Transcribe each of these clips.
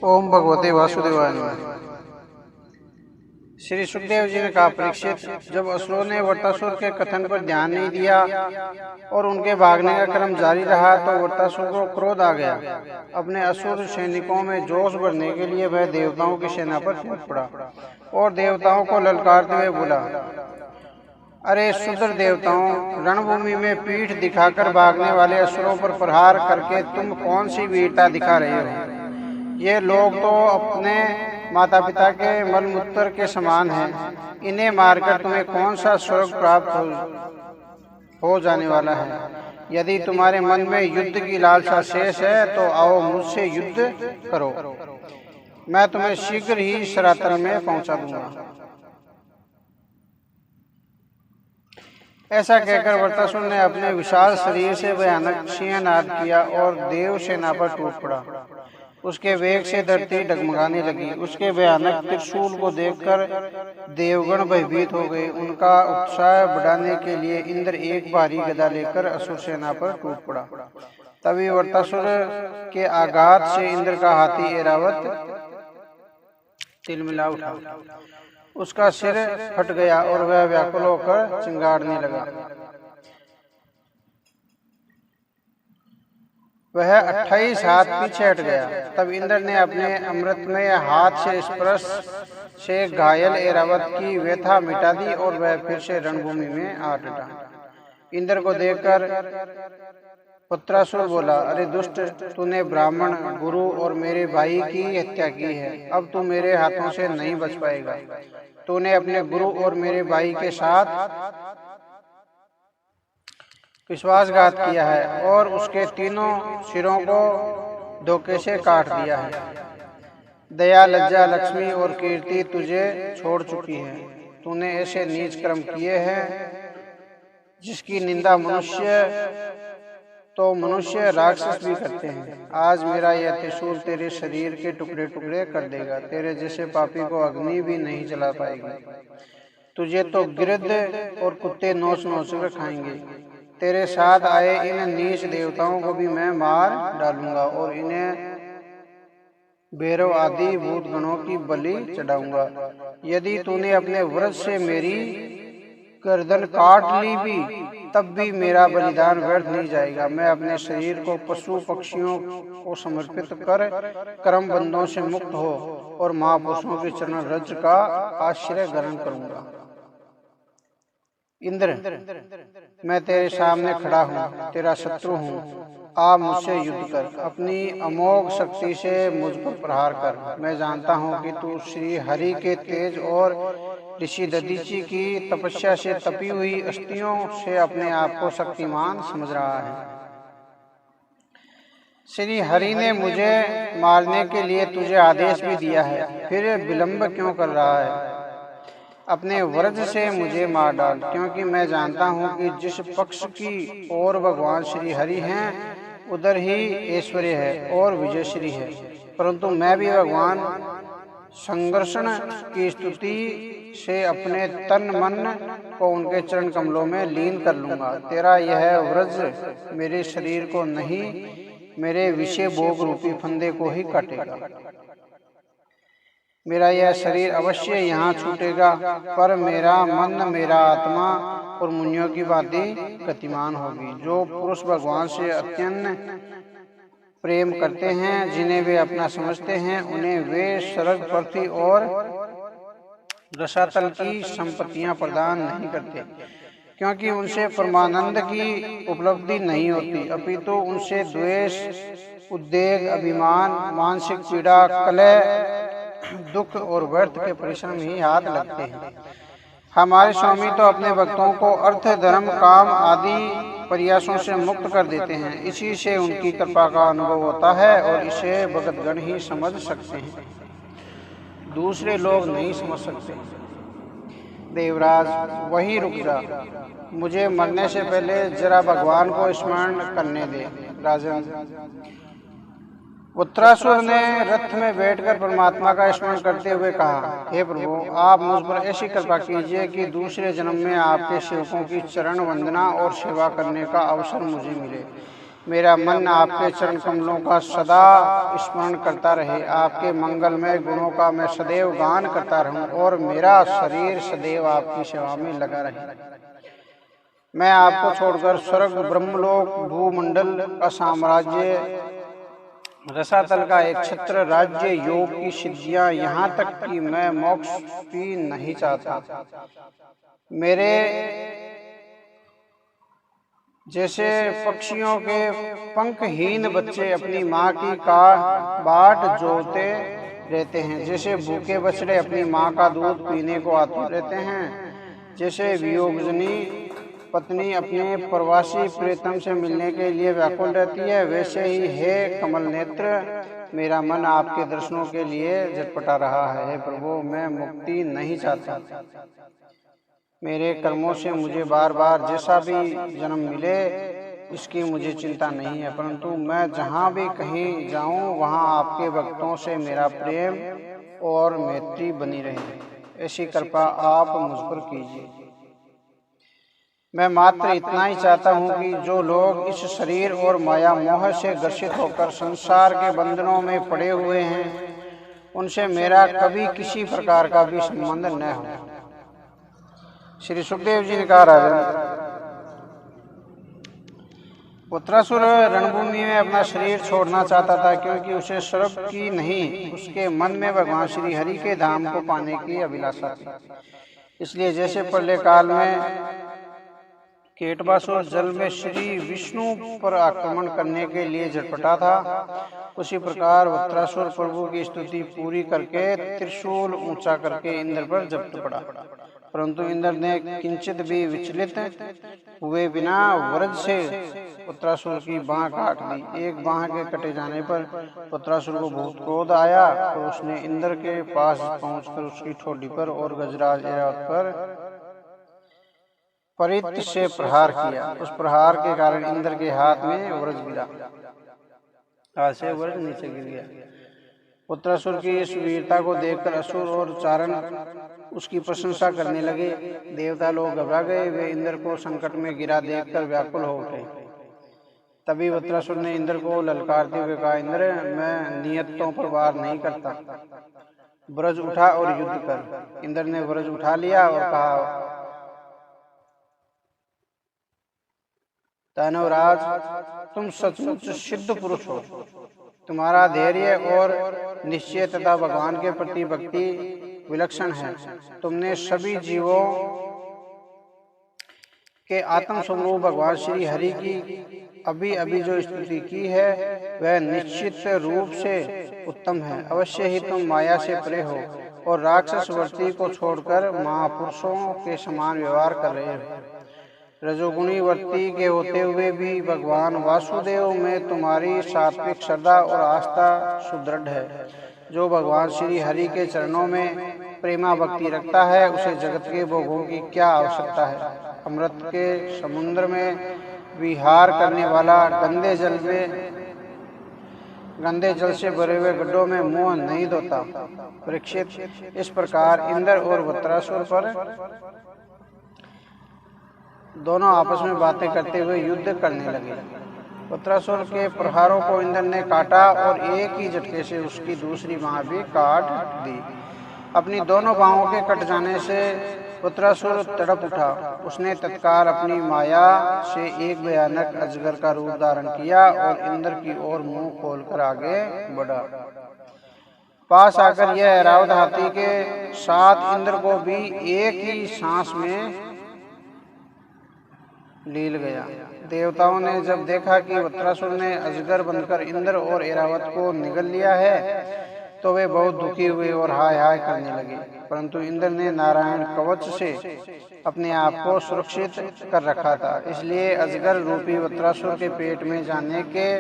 ओम भगवते वासुदेवाय नमः। श्री सुखदेव जी ने कहा, परीक्षित, जब असुरों ने वटासुर के कथन पर ध्यान नहीं दिया और उनके भागने का क्रम जारी रहा तो वटासुर को क्रोध आ गया। अपने असुर सैनिकों में जोश भरने के लिए वह देवताओं की सेना पर टूट पड़ा और देवताओं को ललकारते हुए बोला, अरे सुंदर देवताओं, रणभूमि में पीठ दिखाकर भागने वाले असुरों पर प्रहार करके तुम कौन सी वीरता दिखा रहे हो? ये लोग तो अपने माता पिता के मलमूत्र के समान हैं। इन्हें मारकर तुम्हें कौन सा स्वर्ग प्राप्त हो जाने वाला है? यदि तुम्हारे मन में युद्ध की लालसा शेष है तो आओ मुझसे युद्ध करो, मैं तुम्हें शीघ्र ही शरातल में पहुंचा दूंगा। ऐसा कहकर वटासुर ने अपने विशाल शरीर से भयानक सिंहनाद किया और देव सेना पर टूट पड़ा। उसके वेग से धरती डगमगाने लगी। उसके भयानक त्रिशूल को देखकर देवगण भयभीत हो गए। उनका उत्साह बढ़ाने के लिए इंद्र एक भारी गदा लेकर असुर सेना पर टूट पड़ा। तभी वटासुर के आघात से इंद्र का हाथी ऐरावत तिलमिला उठा। उसका सिर फट गया और वह व्याकुल होकर चिंगाड़ने लगा। वह 28 हाथ पीछे हट गया। तब इंद्र ने अपने अमृतमय हाथ से स्पर्श से घायल ऐरावत की व्यथा मिटा दी और वह फिर से रणभूमि में आ डटा। इंद्र को देखकर वटासुर बोला, अरे दुष्ट, तूने ब्राह्मण, गुरु और मेरे भाई की हत्या की है। अब तू मेरे हाथों से नहीं बच पाएगा। तूने अपने गुरु और मेरे भाई के साथ विश्वासघात किया है और उसके तीनों सिरों को धोखे से काट दिया है। दया, लज्जा, लक्ष्मी और कीर्ति तुझे छोड़ चुकी है। तूने ऐसे नीच कर्म किए हैं जिसकी निंदा मनुष्य राक्षस भी करते हैं। आज मेरा यह त्रिशूल तेरे शरीर के टुकड़े टुकड़े कर देगा। तेरे जैसे पापी को अग्नि भी नहीं जला पाएगी। तुझे तो गिरध और कुत्ते नोच नोच कर खाएंगे। तेरे साथ आए इन नीच देवताओं को भी मैं मार डालूंगा और इन्हें भैरव आदि भूत गणों की बलि चढ़ाऊंगा। यदि तूने अपने व्रत से मेरी गर्दन काट ली भी तब भी मेरा बलिदान व्यर्थ नहीं जाएगा। मैं अपने शरीर को पशु पक्षियों को समर्पित कर कर्म बंधों से मुक्त हो और महापुरुषों के चरण रज का आश्रय ग्रहण करूंगा। इंद्र, मैं तेरे सामने खड़ा हूँ, तेरा शत्रु हूँ। आप मुझसे युद्ध कर, अपनी अमोघ शक्ति से मुझ पर प्रहार कर। मैं जानता हूँ कि तू श्री हरि के तेज और ऋषि दधीचि की तपस्या से तपी हुई अस्थियों से अपने आप को शक्तिमान समझ रहा है। श्री हरि ने मुझे मारने के लिए तुझे आदेश भी दिया है, फिर विलंब क्यों कर रहा है? अपने वज्र से मुझे मार डाल, क्योंकि मैं जानता हूँ कि जिस पक्ष की ओर भगवान श्री हरि हैं उधर ही ऐश्वर्य है और विजयश्री है। परंतु मैं भी भगवान संघर्षण की स्तुति से अपने तन मन को उनके चरण कमलों में लीन कर लूंगा। तेरा यह वज्र मेरे शरीर को नहीं, मेरे विषय भोग रूपी फंदे को ही काटेगा। मेरा यह शरीर अवश्य यहाँ छूटेगा, पर मेरा मन, मेरा आत्मा और मुनियों की भांति गतिमान होगी। जो पुरुष भगवान से अत्यंत प्रेम करते हैं, जिन्हें वे अपना समझते हैं, उन्हें वे स्वर्ग, पृथ्वी और रसातल की संपत्तियां प्रदान नहीं करते, क्योंकि उनसे परमानंद की उपलब्धि नहीं होती, अपितु उनसे द्वेष, उद्वेग, अभिमान, मानसिक पीड़ा, कलह, दुख और व्यर्थ के परिश्रम ही हाथ लगते हैं। हमारे स्वामी तो अपने भक्तों को अर्थ, धर्म, काम आदि प्रयासों से मुक्त कर देते हैं। इसी से उनकी कृपा का अनुभव होता है और इसे भक्तगण ही समझ सकते हैं, दूसरे लोग नहीं समझ सकते। देवराज, वही रुक जा, मुझे मरने से पहले जरा भगवान को स्मरण करने दे। राजन, वटासुर ने रथ में बैठकर परमात्मा का स्मरण करते हुए कहा, हे प्रभु, आप मुझ पर ऐसी कृपा कीजिए कि दूसरे जन्म में आपके सेवकों की चरण वंदना और सेवा करने का अवसर मुझे मिले। मेरा मन आपके चरण कमलों का सदा स्मरण करता रहे। आपके मंगलमय गुणों का मैं सदैव गान करता रहूं और मेरा शरीर सदैव आपकी सेवा में लगा रहे। मैं आपको छोड़कर स्वर्ग, ब्रह्मलोक, भूमंडल का साम्राज्य, रसातल का एक छत्र राज्य, योग की सिद्धियां, यहाँ तक कि मैं मोक्ष भी नहीं चाहता। मेरे जैसे पक्षियों के पंखहीन बच्चे अपनी माँ की बाट जोते रहते हैं, जैसे भूखे बछड़े अपनी माँ का दूध पीने को आतुर रहते हैं, जैसे वियोगजनी पत्नी अपने प्रवासी प्रियतम से मिलने के लिए व्याकुल रहती है, वैसे ही हे कमल नेत्र, मेरा मन आपके दर्शनों के लिए झटपटा रहा है। हे प्रभु, मैं मुक्ति नहीं चाहता। मेरे कर्मों से मुझे बार बार जैसा भी जन्म मिले इसकी मुझे चिंता नहीं है, परंतु मैं जहाँ भी कहीं जाऊँ वहाँ आपके भक्तों से मेरा प्रेम और मैत्री बनी रहे। ऐसी कृपा आप मुझ पर कीजिए। मैं मात्र इतना ही चाहता हूँ कि जो लोग इस शरीर और माया मोह से ग्रसित होकर संसार के बंधनों में पड़े हुए हैं, उनसे मेरा कभी किसी प्रकार का भी संबंध न हो। श्री सुखदेव जी ने कहा, राजन, वृत्रासुर रणभूमि में अपना शरीर छोड़ना चाहता था, क्योंकि उसे स्वर्ग की नहीं, उसके मन में भगवान श्री हरि के धाम को पाने की अभिलाषा थी। इसलिए जैसे प्रलय काल में केटवासुर जल में श्री विष्णु पर आक्रमण करने के लिए झटपटा था, उसी प्रकार वृत्रासुर प्रभु की स्तुति पूरी करके त्रिशूल ऊंचा करके इंद्र पर झपट पड़ा, परंतु इंद्र ने किंचित भी विचलित हुए बिना वज्र से वृत्रासुर की बांह काट दी। एक बांह के कटे जाने पर वृत्रासुर को बहुत क्रोध आया, तो उसने इंद्र के पास पहुंचकर उसकी ठोड़ी पर और गजराज ऐरावत पर परित से प्रहार किया। उस प्रहार के कारण इंद्र के हाथ में वज्र गिरा, हाथ से वज्र नीचे गिर गया। वृत्रासुर की इस वीरता को देखकर असुर और चारण उसकी प्रशंसा करने लगे। देवता लोग घबरा गए, वे इंद्र को संकट में गिरा देखकर व्याकुल हो उठे। तभी वृत्रासुर ने इंद्र को ललकारते हुए कहा, इंद्र, मैं नियतों पर वार नहीं करता, वज्र उठा और युद्ध कर। इंद्र ने वज्र उठा लिया और कहा, दानवराज, तुम सचमुच सिद्ध पुरुष हो। तुम्हारा धैर्य और निश्चय तथा भगवान के प्रति भक्ति विलक्षण है। तुमने सभी जीवों के आत्म स्वरूप भगवान श्री हरि की अभी अभी जो स्तुति की है वह निश्चित रूप से उत्तम है। अवश्य ही तुम माया से परे हो और राक्षस वृत्ति को छोड़कर महापुरुषों के समान व्यवहार कर रहे हो। रजोगुणी वृत्ति के होते हुए भी भगवान वासुदेव में तुम्हारी सात्विक श्रद्धा और आस्था सुदृढ़ है। जो भगवान श्री हरि के चरणों में प्रेमा भक्ति रखता है, उसे जगत के भोगों की क्या आवश्यकता है। अमृत के समुद्र में विहार करने वाला गंदे जल से भरे हुए गड्ढों में मुंह नहीं धोता। परीक्षित, इस प्रकार इंद्र और वृत्रासुर पर दोनों आपस में बातें करते हुए युद्ध करने लगे। वृत्रासुर के प्रहारों को इंद्र ने काटा और एक ही झटके से उसकी दूसरी बांह भी काट दी। अपनी दोनों बाहों के कट जाने से वृत्रासुर तड़प उठा। उसने तत्काल अपनी माया से एक भयानक अजगर का रूप धारण किया और इंद्र की ओर मुंह खोलकर आगे बढ़ा। पास आकर यह ऐरावत हाथी के साथ इंद्र को भी एक ही सांस में लील गया। देवताओं ने जब देखा कि वृत्रासुर ने अजगर बनकर इंद्र और ऐरावत को निगल लिया है, तो वे बहुत दुखी हुए और हाय हाय करने लगे। परंतु इंद्र ने नारायण कवच से अपने आप को सुरक्षित कर रखा था, इसलिए अजगर रूपी वृत्रासुर के पेट में जाने के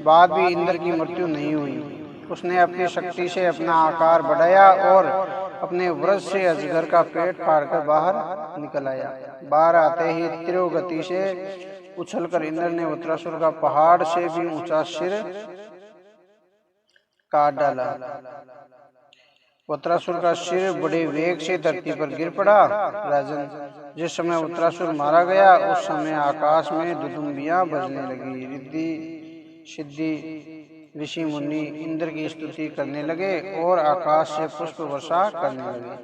बाद भी इंद्र की मृत्यु नहीं हुई। उसने अपनी शक्ति से अपना आकार बढ़ाया और अपने वज्र से अजगर का पेट फाड़कर बाहर निकल आया। बाहर आते ही तीव्र गति से उछलकर इंद्र ने वृत्रासुर का पहाड़ से भी ऊंचा सिर काट डाला। वत्रासुर का सिर बड़े वेग से धरती पर गिर पड़ा। राजन, जिस समय वत्रासुर मारा गया उस समय आकाश में दुदुम्बियां बजने लगी। रिद्धि सिद्धि ऋषि मुनि इंद्र की स्तुति करने लगे और आकाश से पुष्प वर्षा करने लगे।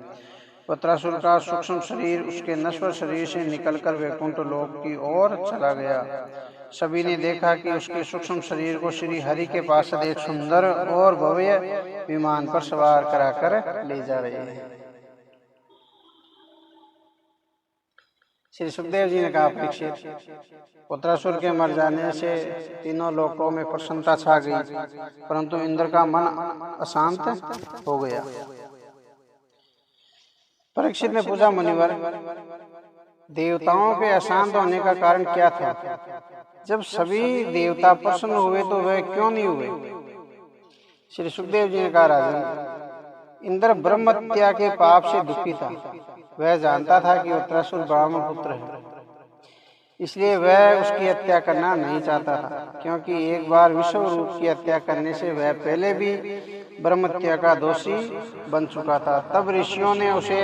वत्रासुर का सूक्ष्म शरीर उसके नश्वर शरीर से निकलकर वैकुंठ लोक की ओर चला गया। सभी ने देखा कि उसके सूक्ष्म शरीर को श्री हरि के पार्षद एक सुंदर और भव्य विमान पर सवार कराकर ले जा रहे हैं। श्री सुखदेव जी ने कहा, परीक्षित, वत्रासुर के मर जाने से तीनों लोकों में प्रसन्नता छा गई, परंतु इंद्र का मन अशांत हो गया। परीक्षित ने पूछा, मुनिवर, देवताओं के अशांत होने का कारण क्या था? जब सभी देवता प्रसन्न हुए तो वह क्यों नहीं हुए? श्री सुखदेव जी ने कहा, राजन, इंद्र ब्रह्महत्या के पाप से दुखी था। वह जानता था कि वत्रासुर ब्राह्मण पुत्र है, इसलिए वह उसकी हत्या करना नहीं चाहता था, क्योंकि एक बार विश्वरूप की हत्या करने से वह पहले भी ब्रह्महत्या का दोषी बन चुका था। तब ऋषियों ने उसे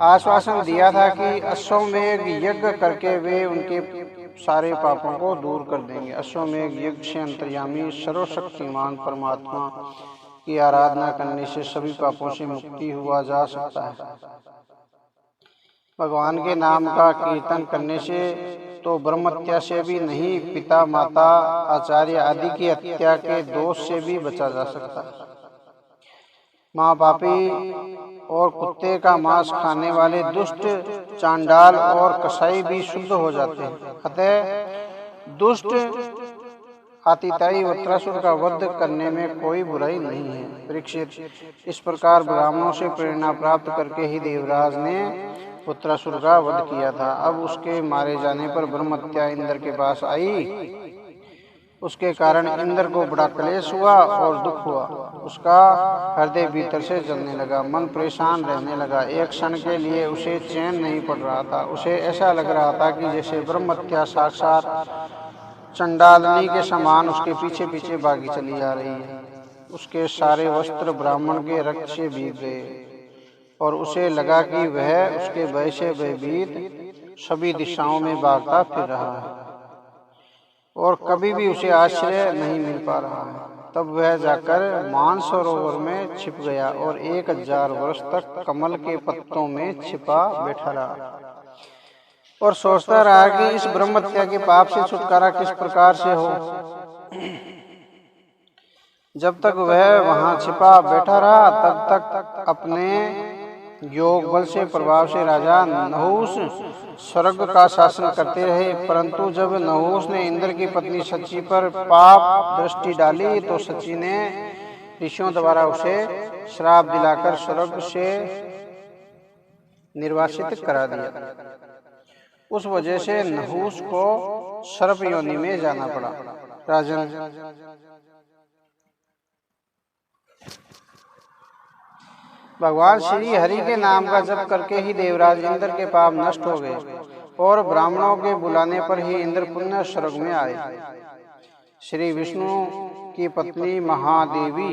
आश्वासन दिया था कि अश्वमेध यज्ञ करके वे उनके सारे पापों को दूर कर देंगे। अश्वमेध यज्ञ से अंतर्यामी सर्वशक्तिमान परमात्मा की आराधना करने से सभी पापों से मुक्ति हुआ जा सकता है। भगवान के नाम का कीर्तन करने से तो ब्रह्महत्या से भी नहीं, पिता माता आचार्य आदि की हत्या के दोष से भी बचा जा सकता है। महापापी और कुत्ते का मांस खाने वाले दुष्ट चांडाल और कसाई भी शुद्ध हो जाते हैं। अतः दुष्ट आतिताई वत्रासुर का वध करने में कोई बुराई नहीं है। परीक्षित, इस प्रकार ब्राह्मणों से प्रेरणा प्राप्त करके ही देवराज ने वत्रासुर का वध किया था। अब उसके मारे जाने पर ब्रह्महत्या इंद्र के पास आई। उसके कारण इंद्र को बड़ा क्लेश हुआ और दुख हुआ। उसका हृदय भीतर से जलने लगा, मन परेशान रहने लगा। एक क्षण के लिए उसे चैन नहीं पड़ रहा था। उसे ऐसा लग रहा था कि जैसे ब्रह्महत्या साक्षात चंडालनी के समान उसके पीछे पीछे भागी चली जा रही है। उसके सारे वस्त्र ब्राह्मण के रक्त से भीग गए और उसे लगा कि वह उसके भय से भयभीत सभी दिशाओं में भागता फिर रहा है और कभी भी उसे आश्रय नहीं मिल पा रहा है। तब वह जाकर मानसरोवर में छिप गया और 1000 वर्ष तक कमल के पत्तों में छिपा बैठा रहा और सोचता रहा कि इस ब्रह्महत्या के पाप से छुटकारा किस प्रकार से हो। जब तक वह वहां छिपा बैठा रहा तब तक अपने योग बल से प्रभाव से राजा नहुस स्वर्ग का शासन करते रहे। परंतु जब नहुस ने इंद्र की पत्नी सची पर पाप दृष्टि डाली तो सची ने ऋषियों द्वारा उसे श्राप दिलाकर स्वर्ग से निर्वासित करा दिया। उस वजह से नहुस को सर्प योनि में जाना पड़ा। राजन, भगवान श्री हरि के नाम का जप करके ही देवराज इंद्र के पाप नष्ट हो गए और ब्राह्मणों के बुलाने पर ही इंद्र पुण्य स्वर्ग में आए। श्री विष्णु की पत्नी महादेवी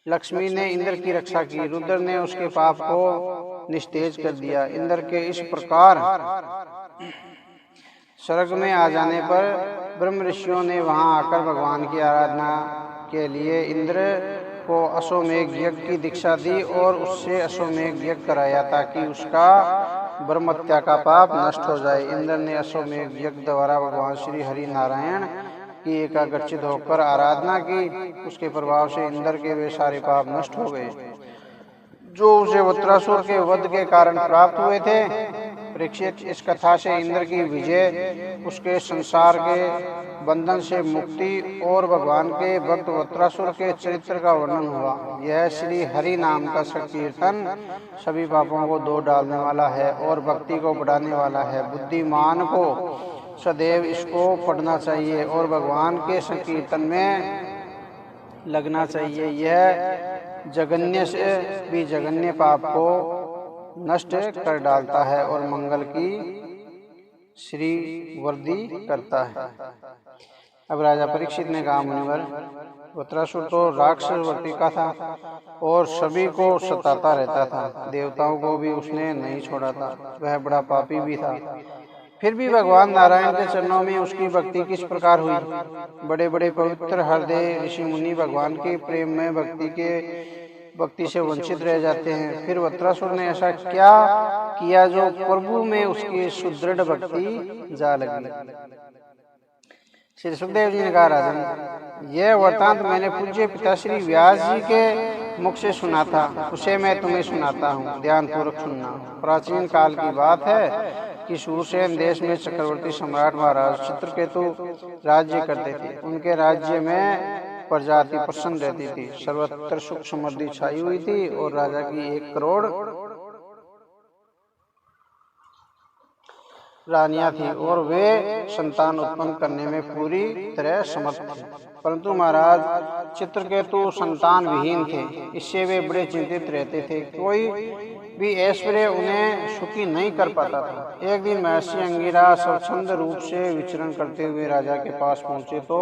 लक्ष्मी ने इंद्र की रक्षा की। रुद्र ने उसके पाप को निस्तेज कर दिया। इंद्र के इस प्रकार स्वर्ग में आ जाने पर ब्रह्म ऋषियों ने वहां आकर भगवान की आराधना के लिए इंद्र को अश्वमेध यज्ञ की दीक्षा दी और उससे अश्वमेध यज्ञ कराया ताकि उसका ब्रह्महत्या का पाप नष्ट हो जाए। इंद्र ने अश्वमेध यज्ञ द्वारा भगवान श्री हरि नारायण की एकाग्रचित होकर आराधना की। उसके प्रभाव से इंद्र के वे सारे पाप नष्ट हो गए जो उसे वत्रासुर के वध के कारण प्राप्त हुए थे। परीक्षित, इस कथा से इंद्र की विजय, उसके संसार के बंधन से मुक्ति और भगवान के भक्त वत्रासुर के चरित्र का वर्णन हुआ। यह श्री हरि नाम का संकीर्तन सभी पापों को धो डालने वाला है और भक्ति को बढ़ाने वाला है। बुद्धिमान को सदैव इसको पढ़ना चाहिए और भगवान के संकीर्तन में लगना चाहिए। यह जघन्य से भी जघन्य पाप को नष्ट कर डालता है और मंगल की श्री वृद्धि करता है। अब राजा परीक्षित ने कहा, मुनिवर, वृत्रासुर तो राक्षस वृत्ति का था और सभी को सताता रहता था। देवताओं को भी उसने नहीं छोड़ा था। वह बड़ा पापी भी था। फिर भी भगवान नारायण के चरणों में उसकी भक्ति किस प्रकार हुई। बड़े बड़े पवित्र हृदय ऋषि मुनि भगवान के प्रेम में भक्ति से वंचित रह जाते हैं। फिर वृत्रासुर ने ऐसा क्या किया जो प्रभु में उसकी सुदृढ़ भक्ति जा लगी। श्री सुखदेव जी ने कहा, राजन, यह वृतांत मैंने पूज्य पिताश्री व्यास जी के मुख से सुना था, उसे मैं तुम्हें सुनाता हूँ, ध्यान पूर्वक सुनना। प्राचीन काल की बात है कि शूरसेन देश में चक्रवर्ती सम्राट महाराज चित्रकेतु राज्य करते थे। उनके राज्य में प्रजा अति प्रसन्न रहती थी, सर्वत्र सुख समृद्धि छाई हुई थी और राजा की 1 करोड़ रानियां थी और वे संतान उत्पन्न करने में पूरी तरह समर्थ थे। परंतु महाराज चित्रकेतु संतान विहीन थे। इससे वे बड़े चिंतित रहते थे। कोई भी ऐश्वर्य उन्हें सुखी नहीं कर पाता था। एक दिन महर्षि अंगिरा स्वच्छंद रूप से विचरण करते हुए राजा के पास पहुंचे तो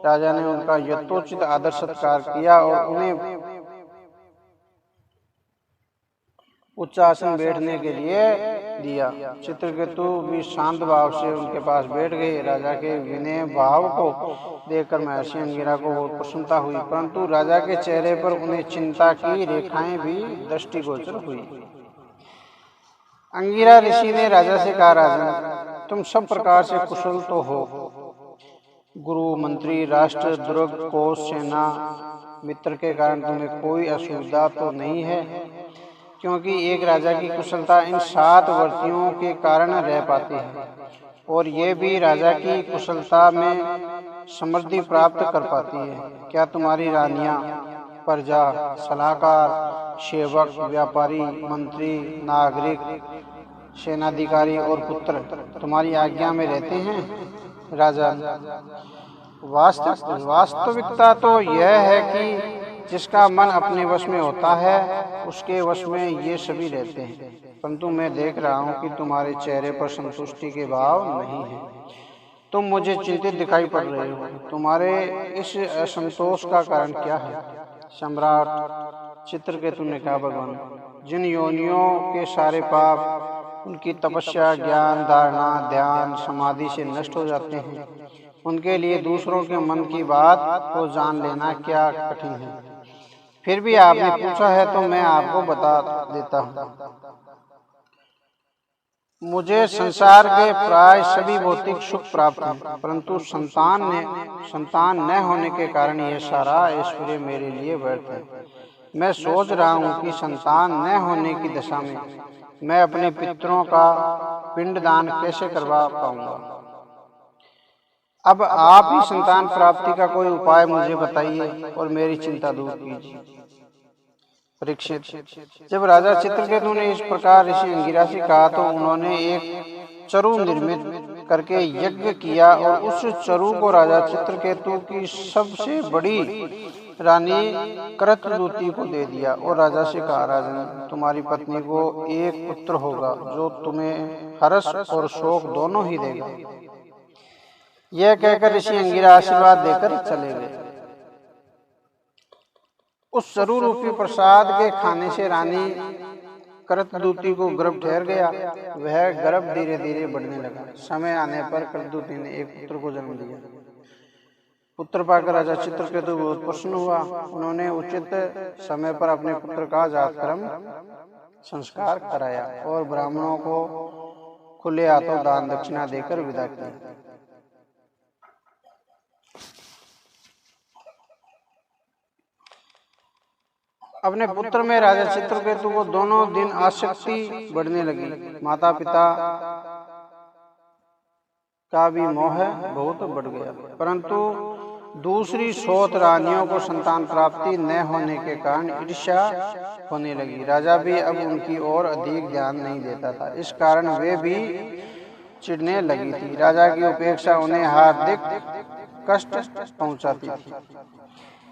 राजा ने उनका यथोचित आदर सत्कार किया और उन्हें उच्च आसन बैठने के लिए दिया। चित्रकेतु भी शांत भाव से उनके पास बैठ गए। राजा के विनय भाव को देखकर महर्षि अंगिरा को बहुत प्रसन्नता हुई, परंतु राजा के चेहरे पर उन्हें चिंता की रेखाएं भी दृष्टिगोचर हुई। अंगिरा ऋषि ने राजा से कहा, राजन, तुम सब प्रकार से कुशल तो हो, गुरु, मंत्री, राष्ट्र, दुर्ग, कोष, सेना, मित्र के कारण तुम्हें कोई असुविधा तो नहीं है, क्योंकि एक राजा की कुशलता इन 7 वर्तियों के कारण रह पाती है और ये भी राजा की कुशलता में समृद्धि प्राप्त कर पाती है। क्या तुम्हारी रानियां, प्रजा, सलाहकार, सेवक, व्यापारी, मंत्री, नागरिक, सेनाधिकारी और पुत्र तुम्हारी आज्ञा में रहते हैं? राजा, वास्तविकता तो यह है कि जिसका मन अपने वश में होता है उसके वश में ये सभी रहते हैं, परंतु मैं देख रहा हूँ कि तुम्हारे चेहरे पर संतुष्टि के भाव नहीं है। तुम मुझे चिंतित दिखाई पड़ रहे हो। तुम्हारे इस असंतोष का कारण क्या है? सम्राट चित्रकेतु ने कहा, भगवान, जिन योनियों के सारे पाप उनकी तपस्या, ज्ञान, धारणा, ध्यान, समाधि से नष्ट हो जाते हैं, उनके लिए दूसरों के मन की बात को जान लेना क्या कठिन है। फिर भी आपने पूछा है तो मैं आपको बता देता हूँ। मुझे संसार के प्राय सभी भौतिक सुख प्राप्त हैं, परंतु संतान न होने के कारण यह सारा ऐश्वर्य मेरे लिए व्यर्थ है। मैं सोच रहा हूँ कि संतान न होने की दशा में मैं अपने पितरों का पिंडदान कैसे करवा पाऊंगा। अब आप ही संतान प्राप्ति का कोई उपाय मुझे बताइए और मेरी चिंता दूर कीजिए। परीक्षित, जब राजा चित्रकेतु ने इस प्रकार ऋषि अंगिरा से कहा तो उन्होंने एक चरु निर्मित करके यज्ञ किया और उस चरु को राजा चित्रकेतु की सबसे बड़ी रानी कृतदूति को दे दिया और राजा से कहा, राजन, तुम्हारी पत्नी को एक पुत्र होगा जो तुम्हें हर्ष और शोक दोनों ही देगा। यह कहकर ऋषि अंगिरा आशीर्वाद देकर चले गए। उस चरु रूपी प्रसाद के खाने से रानी कृतदूति को गर्भ ठहर गया। वह गर्भ धीरे धीरे बढ़ने लगा। समय आने पर कृतदूति ने एक पुत्र को जन्म दिया। पुत्र पाकर राजा चित्रकेतु बहुत प्रसन्न हुआ। उन्होंने उचित समय पर अपने पुत्र का जातकर्म संस्कार कराया और ब्राह्मणों को खुले हाथों दान दक्षिणा देकर विदा किया। अपने पुत्र में राजा चित्रकेतु को दोनों दिन आसक्ति बढ़ने लगी। माता पिता का भी मोह बहुत बढ़ गया, परंतु दूसरी 7 रानियों को संतान प्राप्ति न होने के कारण ईर्ष्या होने लगी। राजा भी अब उनकी ओर अधिक ध्यान नहीं देता था। इस कारण वे भी चिढ़ने लगी थी। राजा की उपेक्षा उन्हें हार्दिक कष्ट पहुंचाती थी।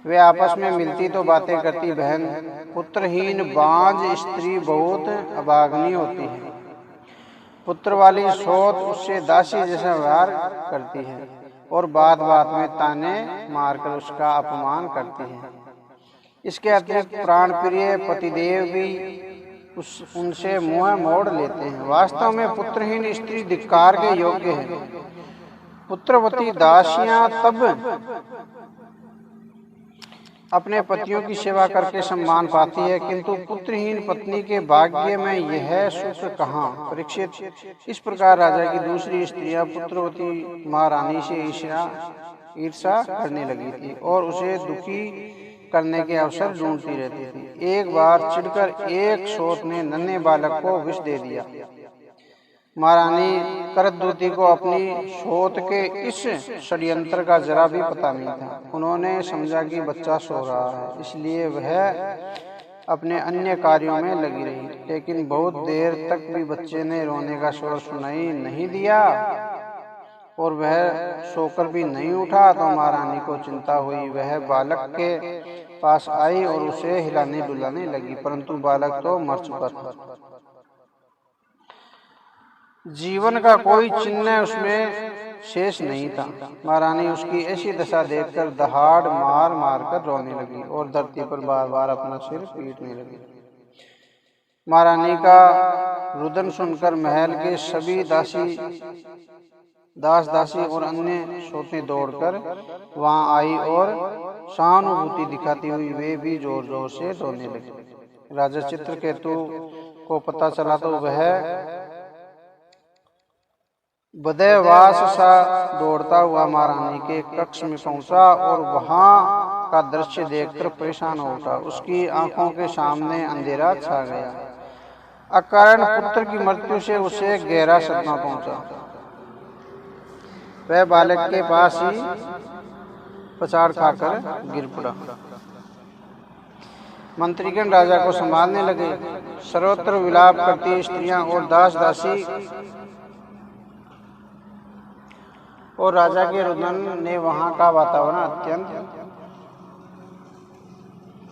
वे आपस में मिलती तो बातें करती। बहन, पुत्रहीन बांझ स्त्री बहुत अभागनी होती है। पुत्र वाली 7 उससे दासी जैसा व्यवहार करती है। और बात बात में ताने मारकर उसका अपमान करती है। इसके अतिरिक्त प्राण प्रिय पतिदेव भी उनसे मुंह मोड़ लेते हैं। वास्तव में पुत्रहीन स्त्री धिक्कार के योग्य है। पुत्रवती दासियां तब अपने पतियों की सेवा करके सम्मान पाती है, किंतु पुत्रहीन पत्नी के भाग्य में यह सुख कहाँ। परीक्षित, इस प्रकार राजा की दूसरी स्त्रियां पुत्रवती महारानी से ईर्षा करने लगी थी और उसे दुखी करने के अवसर ढूंढती रहती थी। एक बार चिढ़कर एक सोत ने नन्हे बालक को विष दे दिया। महारानी करदूती को अपनी सोत के इस षड्यंत्र का जरा भी पता नहीं था। उन्होंने समझा कि बच्चा सो रहा है, इसलिए वह अपने अन्य कार्यों में लगी रही, लेकिन बहुत देर तक भी बच्चे ने रोने का शोर सुनाई नहीं दिया और वह सोकर भी नहीं उठा। तो महारानी को चिंता हुई। वह बालक के पास आई और उसे हिलाने डुलाने लगी, परंतु बालक तो मर चुका था। जीवन का कोई चिन्ह उसमें शेष नहीं था। महारानी उसकी ऐसी दशा देखकर दहाड़ मार मार कर रोने लगी और धरती पर बार बार अपना सिर पीटने लगी। महारानी का रुदन सुनकर महल के सभी दास दासी और अन्य सोते दौड़कर वहां आई और सहानुभूति दिखाती हुई वे भी जोर जोर से रोने लगे। राजा चित्रकेतु को पता चला तो वह बदयवास सा दौड़ता हुआ महारानी के कक्ष में पहुंचा और वहां का दृश्य देखकर परेशान हो उठा। उसकी आंखों के सामने अंधेरा छा गया। अकारण पुत्र की मृत्यु से उसे गहरा सदमा पहुंचा। वह बालक के पास ही पछाड़ खाकर गिर पड़ा। मंत्रीगण राजा को संभालने लगे। सर्वत्र विलाप करती स्त्रियां और दास दासी और राजा के रुदन ने वहां का वातावरण अत्यंत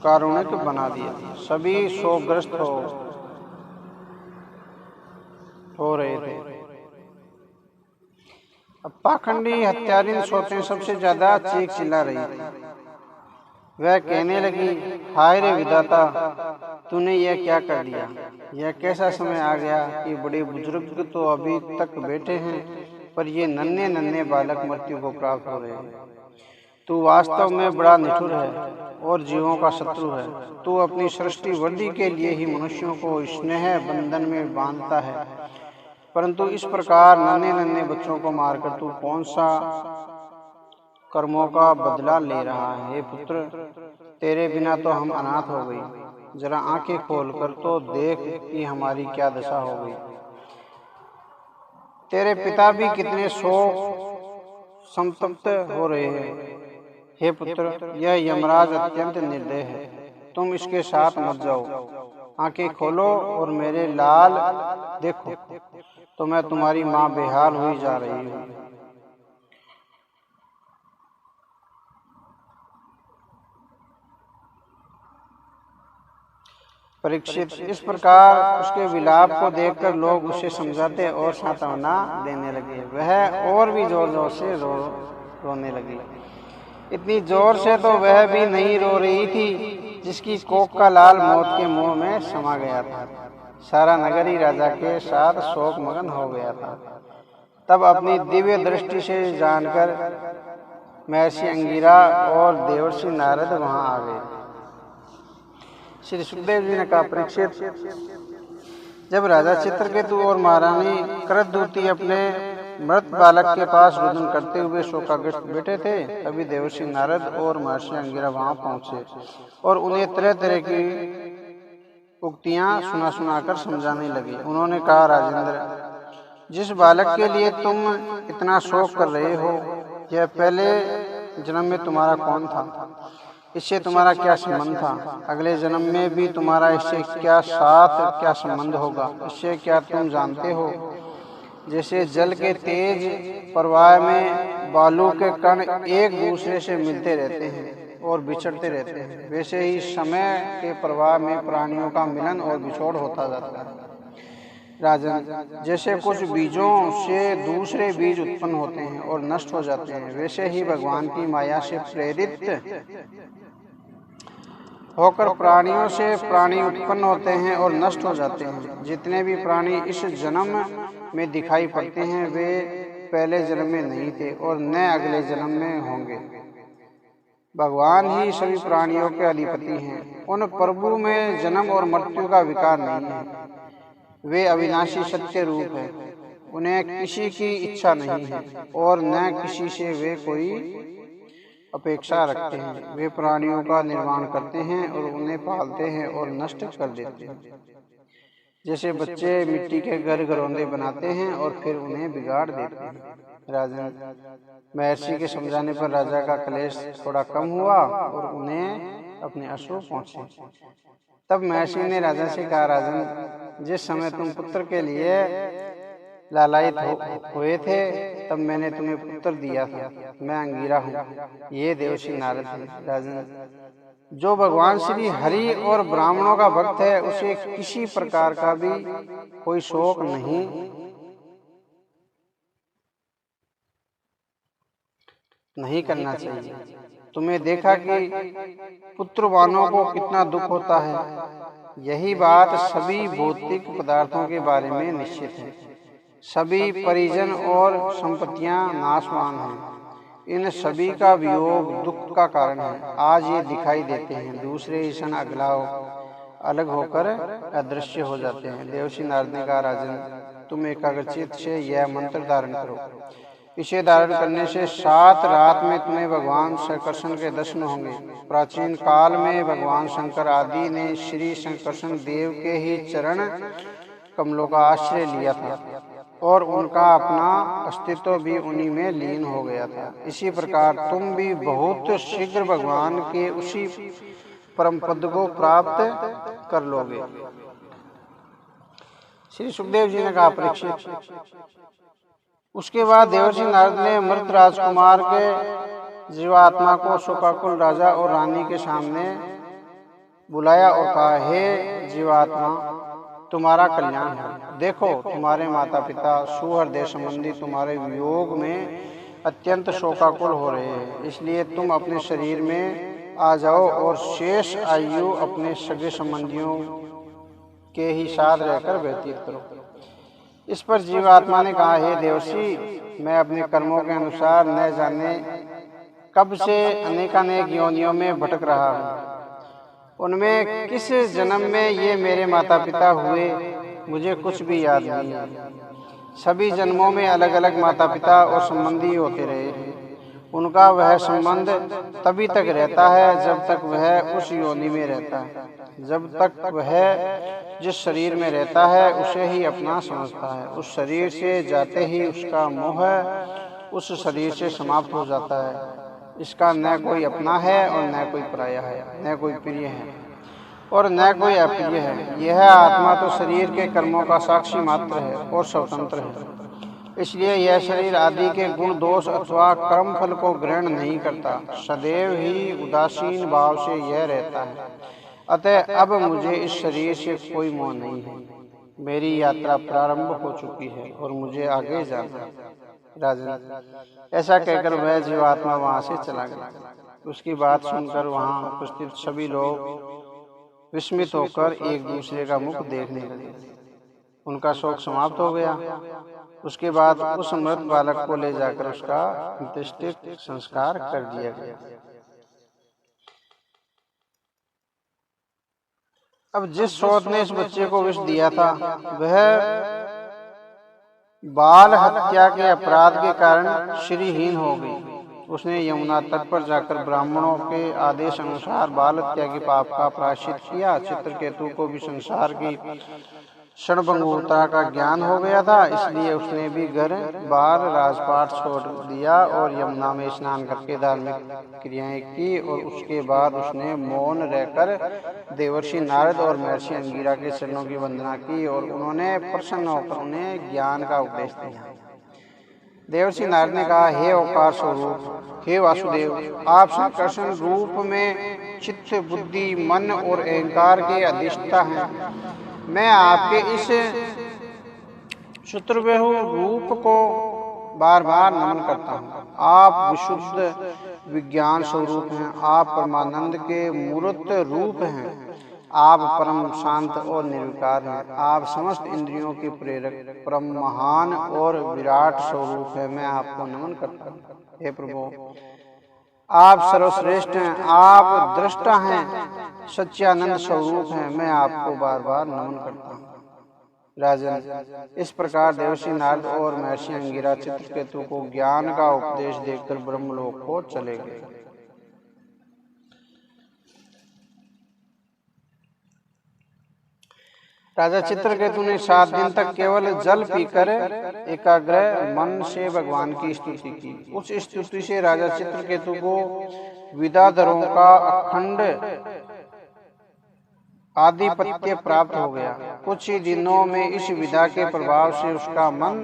कारुणिक बना दिया। सभी शोकग्रस्त हो रहे थे। अब पाखंडी हत्यारिन सोते सबसे ज्यादा चीख चिल्ला रही थी। वह कहने लगी, हाय रे विधाता, तूने यह क्या कर दिया। यह कैसा समय आ गया कि बड़े बुजुर्ग तो अभी तक बैठे हैं, पर ये नन्हे नन्हे बालक मृत्यु को प्राप्त हो रहे हैं। तू वास्तव में बड़ा निठुर है और जीवों का शत्रु है। तू अपनी सृष्टि वृद्धि के लिए ही मनुष्यों को स्नेह बंधन में बांधता है, परंतु इस प्रकार नन्हे नन्हे बच्चों को मारकर तू कौन सा कर्मों का बदला ले रहा है। हे पुत्र, तेरे बिना तो हम अनाथ हो गई। जरा आंखें खोलकर तो देख कि हमारी क्या दशा हो गई। तेरे पिता भी कितने शोक संतप्त हो रहे हैं। हे पुत्र, यह यमराज अत्यंत निर्दय है। तुम इसके साथ मत जाओ। आंखें खोलो और मेरे लाल देखो, तो मैं तुम्हारी माँ बेहाल हुई जा रही हूँ। परीक्षित, इस प्रकार उसके विलाप को देखकर लोग उसे समझाते और सांत्वना देने लगे। वह और भी जोर जोर से रोने लगी। इतनी जोर से तो वह भी नहीं रो रही थी जिसकी कोख का लाल मौत के मुंह में समा गया था। सारा नगर ही राजा के साथ शोक मगन हो गया था। तब अपनी दिव्य दृष्टि से जानकर महर्षि अंगिरा और देवर्षि नारद वहां आ गए। श्री सुखदेव जी ने कहा, परीक्षित, जब राजा चित्रकेतु और महारानी करदूती अपने मृत बालक के पास रुदन करते हुए शोकाग्रस्त बैठे थे, तभी देवर्षि नारद और महर्षि अंगिरा वहां पहुंचे और उन्हें तरह तरह की उक्तियां सुनाकर समझाने लगे। उन्होंने कहा, राजेंद्र, जिस बालक के लिए तुम इतना शोक कर रहे हो, यह पहले जन्म में तुम्हारा कौन था? इससे तुम्हारा क्या संबंध था? अगले जन्म में भी तुम्हारा इससे क्या संबंध होगा? इससे क्या तुम जानते हो? जैसे जल के तेज प्रवाह में बालू के कण एक दूसरे से मिलते रहते हैं और बिछड़ते रहते हैं, वैसे ही समय के प्रवाह में प्राणियों का मिलन और बिछोड़ होता जाता है। राजन, जैसे कुछ बीजों से दूसरे बीज उत्पन्न होते हैं और नष्ट हो जाते हैं, वैसे ही भगवान की माया से प्रेरित होकर प्राणियों से प्राणी उत्पन्न होते हैं और नष्ट हो जाते हैं। जितने भी प्राणी इस जन्म में दिखाई पड़ते हैं वे पहले जन्म में नहीं थे और न अगले जन्म में होंगे। भगवान ही सभी प्राणियों के अधिपति हैं। उन प्रभु में जन्म और मृत्यु का विकार नहीं है। वे अविनाशी सत्य रूप है। उन्हें किसी की इच्छा नहीं है और न किसी से वे कोई अपेक्षा रखते हैं। वे प्राणियों का निर्माण करते हैं और उन्हें पालते हैं और नष्ट कर देते हैं। जैसे बच्चे मिट्टी के घर घरौंदे बनाते हैं और फिर उन्हें बिगाड़ देते हैं। राजन, महर्षि के समझाने पर राजा का क्लेश थोड़ा कम हुआ और उन्हें अपने अश्रु पहुंचे। तब महर्षि ने राजा से कहा, राजन, जिस समय तुम पुत्र के लिए लालायित हुए थे तब मैंने तुम्हें पुत्र दिया था। मैं अंगीरा हूँ, ये देवर्षि नारद है। राजन, जो भगवान श्री हरि और ब्राह्मणों का भक्त है उसे किसी प्रकार का भी कोई शोक नहीं करना चाहिए। तुमने देखा कि पुत्रवानों को कितना दुख होता है। यही बात सभी भौतिक पदार्थों के बारे में निश्चित है। सभी परिजन और संपत्तियां नाशवान हैं। इन सभी का वियोग दुख का कारण है। आज ये दिखाई देते हैं, दूसरे ही क्षण अलग होकर अदृश्य हो जाते हैं। देवर्षि नारद ने कहा, राजन, तुम एकाग्रचित्त से यह मंत्र धारण करो। इसे धारण करने से 7 रात में तुम्हें भगवान शंकरषण के दर्शन होंगे। प्राचीन काल में भगवान शंकर आदि ने श्री शंकरषण देव के ही चरण कमलों का आश्रय लिया था और उनका अपना अस्तित्व भी उन्हीं में लीन हो गया था। इसी प्रकार तुम भी बहुत शीघ्र भगवान के उसी परम पद को प्राप्त कर लोगे। श्री सुखदेव जी ने कहा, परीक्षित, उसके बाद देवर्षि नारद ने मृत राजकुमार के जीवात्मा को शोकाकुल राजा और रानी के सामने बुलाया और कहा, हे जीवात्मा, तुम्हारा कल्याण है। देखो, तुम्हारे माता पिता सुहृदय संबंधी तुम्हारे वियोग में अत्यंत शोकाकुल हो रहे हैं। इसलिए तुम अपने शरीर में आ जाओ और शेष आयु अपने सगे संबंधियों के ही साथ रहकर व्यतीत करो। इस पर जीवात्मा ने कहा, हे देवर्षि, मैं अपने कर्मों के अनुसार न जाने कब से अनेकानेक योनियों में भटक रहा हूँ। उनमें किस जन्म में ये मेरे माता पिता हुए मुझे कुछ भी याद नहीं है। सभी जन्मों में अलग अलग माता पिता और संबंधी होते रहे हैं। उनका वह संबंध तभी तक रहता है जब तक वह उस योनि में रहता है। जब तक वह जिस शरीर में रहता है उसे ही अपना समझता है। उस शरीर से जाते ही उसका मोह उस शरीर से समाप्त हो जाता है। इसका न कोई अपना है और न कोई पराया है, न कोई प्रिय है और न कोई अप्रिय है। यह आत्मा तो शरीर के कर्मों का साक्षी मात्र है और स्वतंत्र है। इसलिए यह शरीर आदि के गुण दोष अथवा कर्म फल को ग्रहण नहीं करता, सदैव ही उदासीन भाव से यह रहता है। अतः अब मुझे इस शरीर से कोई मोह नहीं है। मेरी यात्रा प्रारंभ हो चुकी है और मुझे आगे जाना है। राजन, ऐसा कहकर वह जीवात्मा वहां से चला गया। उसकी बात सुनकर वहां उपस्थित सभी लोग विस्मित होकर एक दूसरे का मुख देखने लगे। उनका शोक समाप्त हो गया। उसके बाद उस मृत बालक को ले जाकर उसका अंत्येष्टि संस्कार कर दिया गया। अब जिस शोध ने इस बच्चे को विष दिया था वह बाल हत्या के अपराध के कारण श्रीहीन हो गई। उसने यमुना तट पर जाकर ब्राह्मणों के आदेश अनुसार बाल हत्या के पाप का प्रायश्चित किया। चित्रकेतु को भी संसार की क्षणभंगुरता का ज्ञान हो गया था, इसलिए उसने भी घर बार राजपाट छोड़ दिया और यमुना में स्नान करके धार्मिक क्रियाएं की। और उसके बाद उसने मौन रहकर देवर्षि नारद और महर्षि अंगिरा के चरणों की वंदना की और उन्होंने प्रसन्न होकर उन्हें ज्ञान का उपदेश दिया। देवर्षि नारद ने कहा, हे ओंकार स्वरूप, हे वासुदेव, आप संकर्षण रूप में चित्त, बुद्धि, मन और अहंकार के अधिष्ठा हैं। मैं आपके इस चतुर्बाहु रूप को बार बार नमन करता हूँ। आप विशुद्ध विज्ञान स्वरूप हैं, आप परमानंद के मूर्त रूप हैं, आप परम शांत और निर्विकार हैं, आप समस्त इंद्रियों के प्रेरक परम महान और विराट स्वरूप है। मैं आपको नमन करता हूँ। हे प्रभु, आप सर्वश्रेष्ठ हैं, आप दृष्टा हैं, सच्चिदानंद स्वरूप हैं। मैं आपको बार बार नमन करता हूँ। राजन, इस प्रकार देवर्षि नारद और महर्षि अंगिरा चित्रकेतु को ज्ञान का उपदेश देकर ब्रह्मलोक को चले गए। राजा चित्रकेतु ने 7 दिन तक केवल जल पीकर एकाग्र मन से भगवान की स्तुति की। उस स्तुति से राजा चित्रकेतु को विद्याधरों का अखंड आधिपत्य प्राप्त हो गया। कुछ ही दिनों में इस विद्या के प्रभाव से उसका मन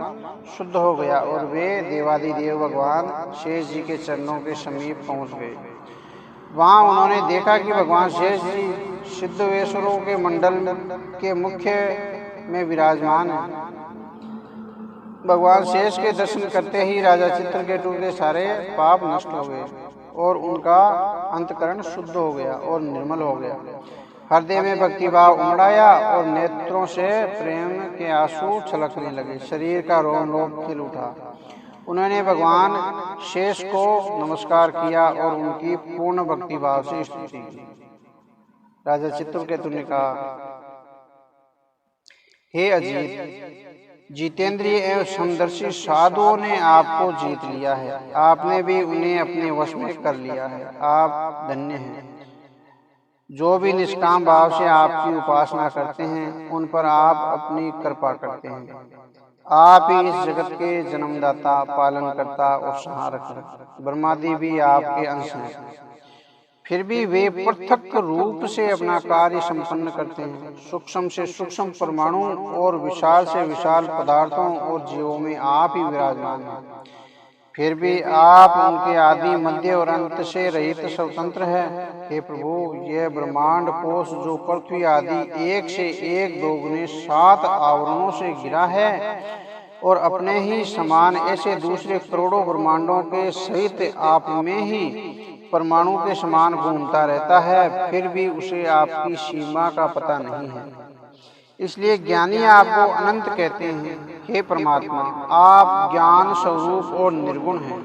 शुद्ध हो गया और वे देवादिदेव भगवान शेष जी के चरणों के समीप पहुंच गए। वहां उन्होंने देखा कि भगवान शेष जी सिद्धेश्वरों के मंडल के मुख्य में विराजमान हैं। भगवान शेष के दर्शन करते ही राजा चित्रकेतु के सारे पाप नष्ट हो गए और उनका अंतकरण शुद्ध हो गया और निर्मल हो गया। हृदय में भक्ति भाव उमड़ाया और नेत्रों से प्रेम के आंसू छलकने लगे। शरीर का रोम रोम खिल उठा। उन्होंने भगवान शेष को नमस्कार किया और उनकी पूर्ण भक्ति भाव से स्तुति की। राजा चित्रकेतु ने कहा, हे अजीत, जितेंद्रिय एवं समदर्शी साधुओं ने आपको जीत लिया है। आपने भी उन्हें अपने वश में कर लिया है। आप धन्य हैं। जो भी निष्काम भाव से आपकी उपासना करते हैं, उन पर आप अपनी कृपा करते हैं। आप ही इस जगत के जन्मदाता, पालनकर्ता और संहारक हैं। ब्रह्मादि भी आपके अंश हैं। फिर भी वे पृथक रूप से अपना कार्य संपन्न करते हैं। सूक्ष्म से सूक्ष्म परमाणु और विशाल से विशाल पदार्थों और जीवों में आप ही विराजमान हैं। फिर भी आप उनके आदि, मध्य और अंत से रहित स्वतंत्र है। हे प्रभु, यह ब्रह्मांड कोश जो पृथ्वी आदि एक से एक दोगुने 7 आवरणों से घिरा है और अपने ही समान ऐसे दूसरे करोड़ों ब्रह्मांडों के सहित आप में ही परमाणु के समान घूमता रहता है, फिर भी उसे आपकी सीमा का पता नहीं है। इसलिए ज्ञानी आपको अनंत कहते हैं। हे परमात्मा, आप ज्ञान स्वरूप और निर्गुण हैं।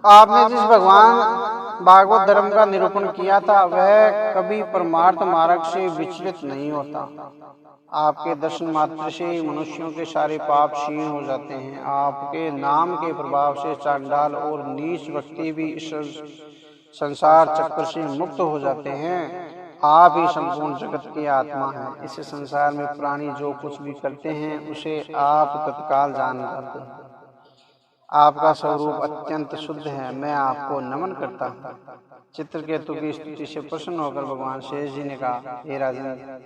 आपने जिस भगवान भागवत धर्म का निरूपण किया था, वह कभी परमार्थ मार्ग से विचलित नहीं होता। आपके दर्शन मात्र से मनुष्यों के सारे पाप क्षीण हो जाते हैं। आपके नाम के प्रभाव से चांडाल और नीच व्यक्ति भी इस संसार चक्र से मुक्त हो जाते हैं। आप ही संपूर्ण जगत की आत्मा हैं। इस संसार में प्राणी जो कुछ भी करते हैं, उसे आप तत्काल जान जाते हैं। आपका स्वरूप अत्यंत शुद्ध है। मैं आपको नमन करता हूँ। चित्रकेतु की स्तुति से प्रसन्न होकर भगवान शेष जी ने कहा, हे राजन,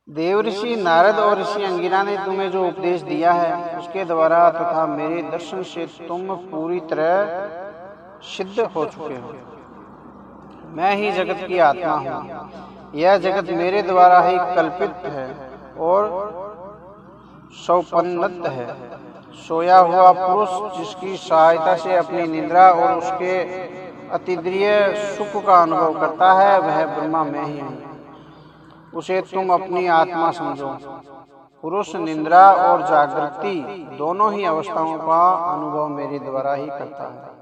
देव ऋषि नारद और ऋषि अंगिरा ने तुम्हें जो उपदेश दिया है, उसके द्वारा तथा मेरे दर्शन से तुम पूरी तरह सिद्ध हो चुके हो। मैं ही जगत की आत्मा हूँ। यह जगत मेरे द्वारा ही कल्पित है और सौपन्नत है। सोया हुआ पुरुष जिसकी सहायता से अपनी निद्रा और उसके अतीन्द्रिय सुख का अनुभव करता है, वह ब्रह्मा मैं ही हूँ। उसे तुम अपनी आत्मा समझो। पुरुष निद्रा और जागृति दोनों ही अवस्थाओं का अनुभव मेरे द्वारा ही करता है।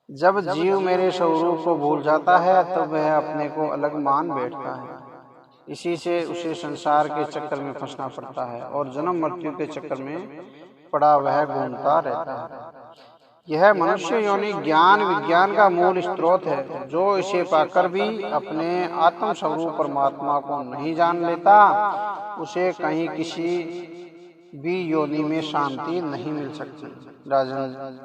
जब जीव मेरे स्वरूप को भूल जाता है, तब वह अपने को अलग मान बैठता है। इसी से उसे संसार के चक्कर में फंसना पड़ता है और जन्म मृत्यु के चक्कर में पड़ा वह घूमता रहता है। यह मनुष्य योनि ज्ञान विज्ञान का मूल स्रोत है। जो इसे पाकर भी अपने आत्म स्वरूप परमात्मा को नहीं जान लेता, उसे कहीं किसी भी योनि में शांति नहीं मिल सकती। राजन,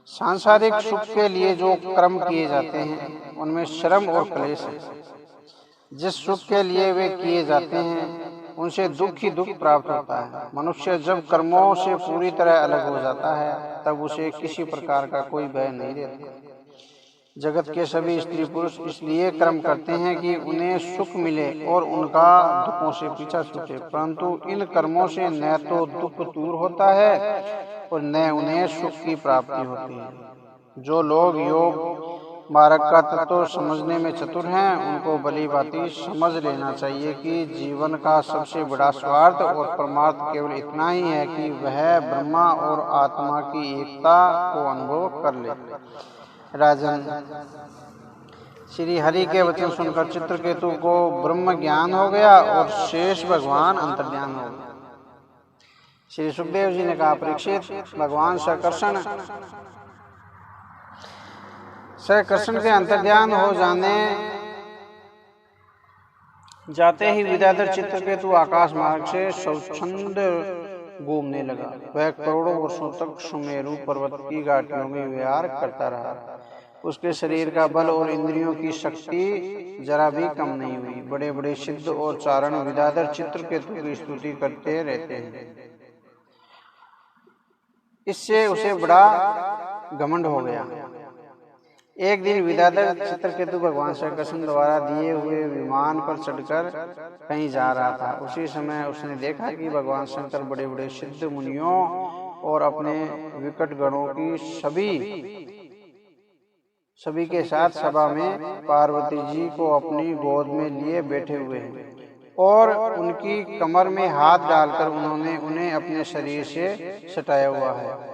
सांसारिक सुख के लिए जो कर्म किए जाते हैं, उनमें श्रम और क्लेश है। जिस सुख के लिए वे किए जाते हैं, उनसे दुख ही दुख प्राप्त होता है। मनुष्य जब कर्मों से पूरी तरह अलग हो जाता है, तब उसे किसी प्रकार का कोई भय नहीं रहता। जगत के सभी स्त्री पुरुष इसलिए कर्म करते हैं कि उन्हें सुख मिले और उनका दुखों से पीछा छूटे, परंतु इन कर्मों से न तो दुख दूर होता है और न उन्हें सुख की प्राप्ति होती है। जो लोग योग मार्ग का तत्व समझने में चतुर हैं, उनको भली भांति समझ लेना चाहिए कि जीवन का सबसे बड़ा स्वार्थ और परमार्थ केवल इतना ही है कि वह ब्रह्मा और आत्मा की एकता को अनुभव कर ले। राजन, श्री हरि के वचन सुनकर चित्रकेतु को ब्रह्म ज्ञान हो गया और शेष भगवान अंतर्ध्यान हो गया। श्री सुखदेव जी ने कहा, परीक्षित, भगवान कृष्ण के अंतर्ध्यान हो जाते ही विद्याधर चित्रकेतु आकाश मार्ग से स्वच्छंद घूमने लगा। वह करोड़ों वर्षों तक सुमेरु पर्वत की घाटियों में विहार करता रहा। उसके शरीर का बल और इंद्रियों की शक्ति जरा भी कम नहीं हुई। बड़े बड़े सिद्ध और चारण विद्याधर चित्रकेतु की स्तुति करते रहते हैं। इससे उसे बड़ा घमंड हो गया। एक दिन विद्याधर चित्रकेतु भगवान श्री कृष्ण द्वारा दिए हुए विमान पर चढ़कर कहीं जा रहा था। उसी समय उसने देखा कि भगवान शंकर बड़े बड़े सिद्ध मुनियों और अपने विकट गणों की सभी के साथ सभा में पार्वती जी को अपनी गोद में लिए बैठे हुए हैं और उनकी कमर में हाथ डालकर उन्होंने उन्हें अपने शरीर से सटाया हुआ है।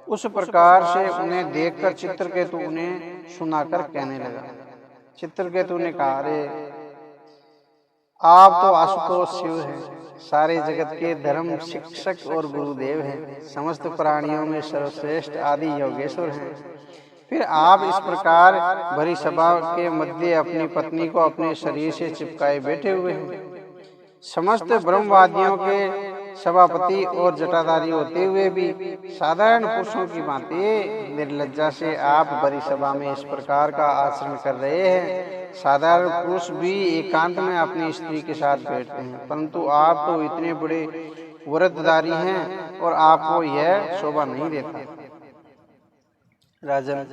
उस प्रकार से उन्हें देखकर चित्रकेतु उन्हें सुनाकर कहने लगा। चित्रकेतु ने कहा, अरे आप तो आशुतोष शिव हैं, सारे जगत के धर्म शिक्षक और गुरुदेव हैं, समस्त प्राणियों में सर्वश्रेष्ठ आदि योगेश्वर हैं। फिर आप इस प्रकार भरी सभा के मध्य अपनी पत्नी को अपने शरीर से चिपकाए बैठे हुए हैं। समस्त ब्रह्मवादियों के सभापति और जटाधारी होते हुए भी साधारण पुरुषों की भांति निर्लज्जा से आप बड़ी सभा में इस प्रकार का आचरण कर रहे हैं। साधारण पुरुष भी एकांत में अपनी स्त्री के साथ बैठते हैं, परंतु आप तो इतने बड़े व्रतधारी हैं और आपको यह शोभा नहीं देता। राजन,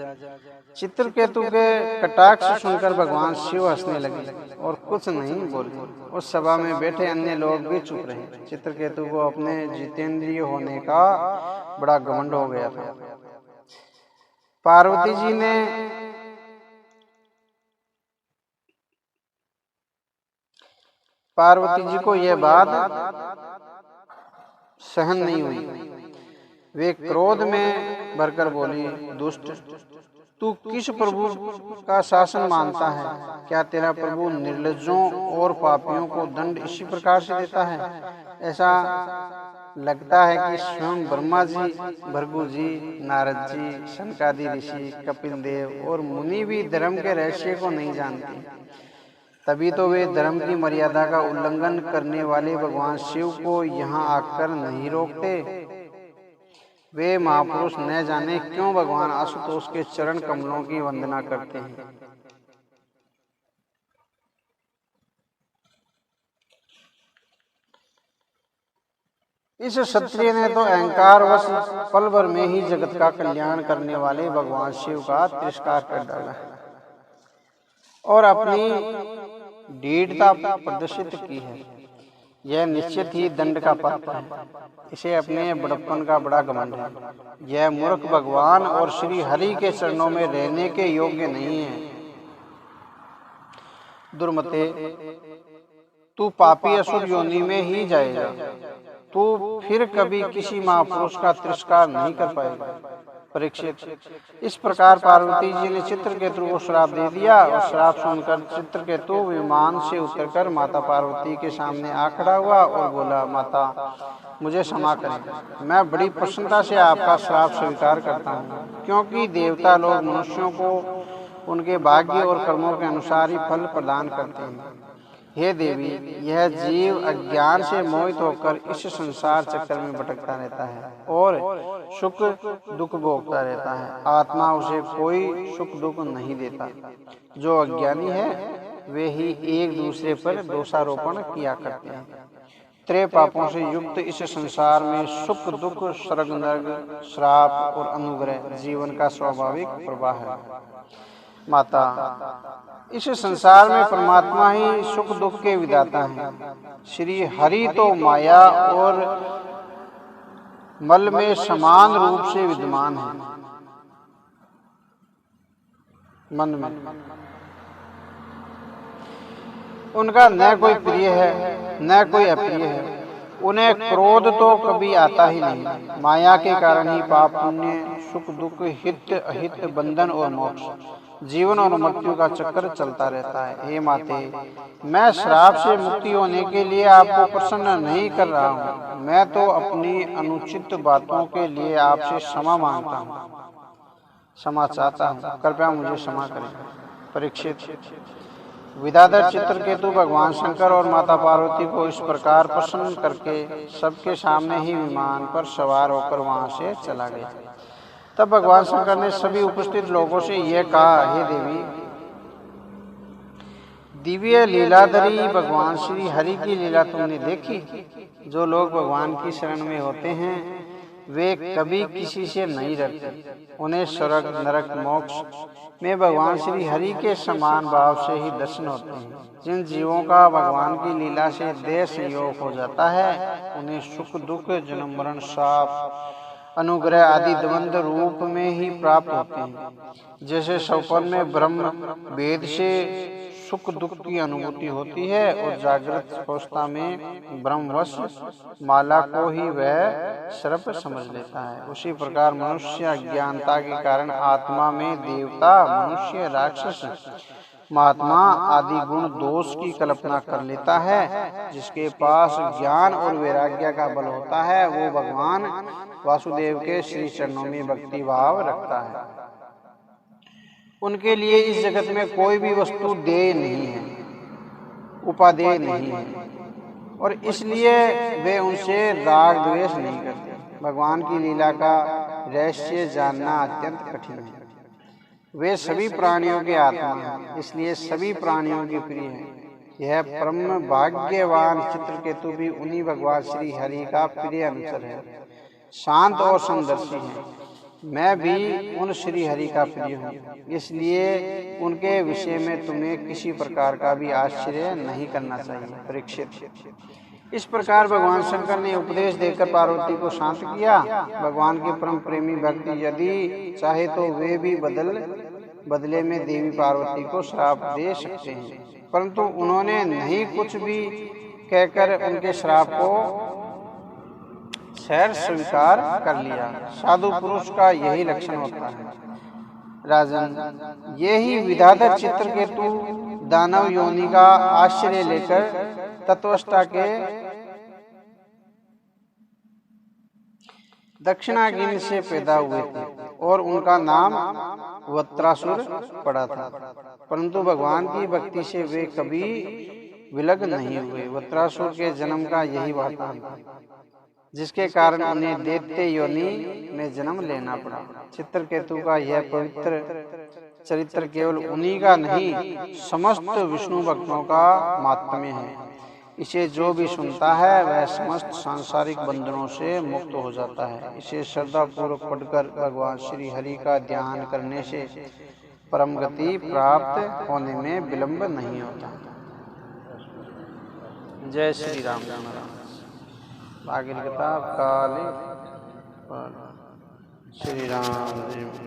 चित्रकेतु के कटाक्ष सुनकर भगवान शिव हंसने लगे और कुछ नहीं बोले। उस सभा में बैठे अन्य लोग भी चुप रहे। चित्रकेतु को अपने जितेंद्रिय होने का बड़ा घमंड हो गया था। पार्वती जी को यह बात सहन नहीं हुई। वे क्रोध में भरकर बोली, दुष्ट, तू किस प्रभु का शासन मानता है? क्या तेरा प्रभु निर्लज्जों और पापियों को दंड इसी प्रकार से देता है? ऐसा लगता है कि स्वयं ब्रह्मा जी, भृगु जी, नारद जी, सनकादि ऋषि, कपिल देव और मुनि भी धर्म के रहस्य को नहीं जानते। तभी तो वे धर्म की मर्यादा का उल्लंघन करने वाले भगवान शिव को यहाँ आकर नहीं रोकते। वे महापुरुष न जाने क्यों भगवान आशुतोष के चरण कमलों की वंदना करते हैं। इस क्षत्रिय ने तो अहंकारवश पल भर में ही जगत का कल्याण करने वाले भगवान शिव का तिरस्कार कर डाला और अपनी दृढ़ता प्रदर्शित की है। यह निश्चित ही दंड का पात्र है। इसे अपने बड़प्पन का बड़ा घमंड है। यह मूर्ख भगवान और श्री हरि के चरणों में रहने के योग्य नहीं है। दुर्मते, तू पापी असुर योनि में ही जाएगा। तू फिर कभी किसी महापुरुष का तिरस्कार नहीं कर पाएगा। परीक्षित, इस प्रकार पार्वती जी ने चित्रकेतु को श्राप दे दिया और श्राप सुनकर चित्रकेतु विमान से उतरकर माता पार्वती के सामने आ खड़ा हुआ और बोला, माता, मुझे क्षमा करें। मैं बड़ी प्रसन्नता से आपका श्राप स्वीकार करता हूँ, क्योंकि देवता लोग मनुष्यों को उनके भाग्य और कर्मों के अनुसार ही फल प्रदान करते हैं। हे देवी, यह जीव अज्ञान से मोहित होकर इस संसार चक्कर में भटकता रहता है और सुख दुख भोगता रहता है। आत्मा उसे कोई सुख दुख नहीं देता। जो अज्ञानी है वे ही एक दूसरे पर दोषारोपण किया करते हैं। त्रय पापों से युक्त इस संसार में सुख दुख, स्वर्ग नरक, श्राप और अनुग्रह जीवन का स्वाभाविक प्रवाह है। माता, इस संसार में परमात्मा ही सुख दुख के विधाता हैं। श्री हरि तो माया और मल में समान रूप से विद्यमान है। मन में उनका न कोई प्रिय है न कोई अप्रिय है। उन्हें क्रोध तो कभी आता ही नहीं। माया के कारण ही पाप पुण्य, सुख दुख, हित अहित, बंधन और मोक्ष, जीवन और मृत्यु का चक्कर चलता रहता है। हे माते, मैं श्राप से मुक्ति होने के लिए आपको प्रसन्न नहीं कर रहा हूँ। मैं तो अपनी अनुचित बातों के लिए आपसे क्षमा मांगता हूँ, क्षमा चाहता हूँ, कृपया मुझे क्षमा करें। परीक्षित, विद्याधर चित्रकेतु भगवान शंकर और माता पार्वती को इस प्रकार प्रसन्न करके सबके सामने ही विमान पर सवार होकर वहां से चला गया। तब भगवान शंकर ने सभी उपस्थित लोगों से यह कहा, हे देवी, दिव्य लीलाधरी भगवान श्री हरि की लीला तुमने देखी। जो लोग भगवान की शरण में होते हैं वे कभी किसी से नहीं डरते। उन्हें स्वर्ग नरक मोक्ष में भगवान श्री हरि के समान भाव से ही दर्शन होते हैं। जिन जीवों का भगवान की लीला से देह संयोग हो जाता है उन्हें सुख दुख, जन्म मरण, शाप, अनुग्रह आदि द्वंद्व रूप में ही प्राप्त होते हैं। जैसे स्वप्न में ब्रह्म वेद से सुख दुख की अनुभूति होती है और जागृत अवस्था में ब्रह्मवश माला को ही वह सर्प समझ लेता है, उसी प्रकार मनुष्य अज्ञानता के कारण आत्मा में देवता, मनुष्य, राक्षस, महात्मा आदि गुण दोष की कल्पना कर लेता है। जिसके पास ज्ञान और वैराग्य का बल होता है वो भगवान वासुदेव के श्री चरणों में भक्ति भाव रखता है। उनके लिए इस जगत में कोई भी वस्तु देय नहीं है, उपादेय नहीं है, और इसलिए वे उनसे राग द्वेष नहीं करते। भगवान की लीला का रहस्य जानना अत्यंत कठिन है। वे सभी प्राणियों के आत्मा हैं, इसलिए सभी प्राणियों के प्रिय हैं। यह परम भाग्यवान चित्रकेतु भी उन्हीं भगवान श्री हरि का प्रिय अनुचर है, शांत और समदर्शी है। मैं भी उन श्री हरि का प्रिय हूँ, इसलिए उनके विषय में तुम्हें किसी प्रकार का भी आश्चर्य नहीं करना चाहिए। परीक्षित, इस प्रकार भगवान शंकर ने उपदेश देकर पार्वती को शांत किया। भगवान के परम प्रेमी भक्त यदि चाहे तो वे भी बदले में देवी पार्वती को श्राप दे सकते हैं, परंतु उन्होंने नहीं कुछ भी कहकर उनके श्राप को शहर स्वीकार कर लिया। साधु पुरुष का यही लक्षण होता है। राजन, यही विद्याधर चित्रकेतु दानव योनि का आश्रय लेकर तत्वस्था के दक्षिणागिनि से पैदा हुए थे और उनका नाम वत्रासुर पड़ा था, परंतु भगवान की भक्ति से वे कभी विलग नहीं हुए। वत्रासुर के जन्म का यही वरदान था, जिसके कारण उन्हें दैत्य योनि में जन्म लेना पड़ा। चित्रकेतु का यह पवित्र चरित्र केवल उन्हीं का नहीं, समस्त विष्णु भक्तों का माहात्म्य है। इसे जो भी सुनता है वह समस्त सांसारिक बंधनों से मुक्त हो जाता है। इसे श्रद्धा पूर्वक पढ़कर भगवान श्री हरि का ध्यान करने से परम गति प्राप्त होने में विलंब नहीं होता। जय श्री राम। आगे किताब काले श्री राम।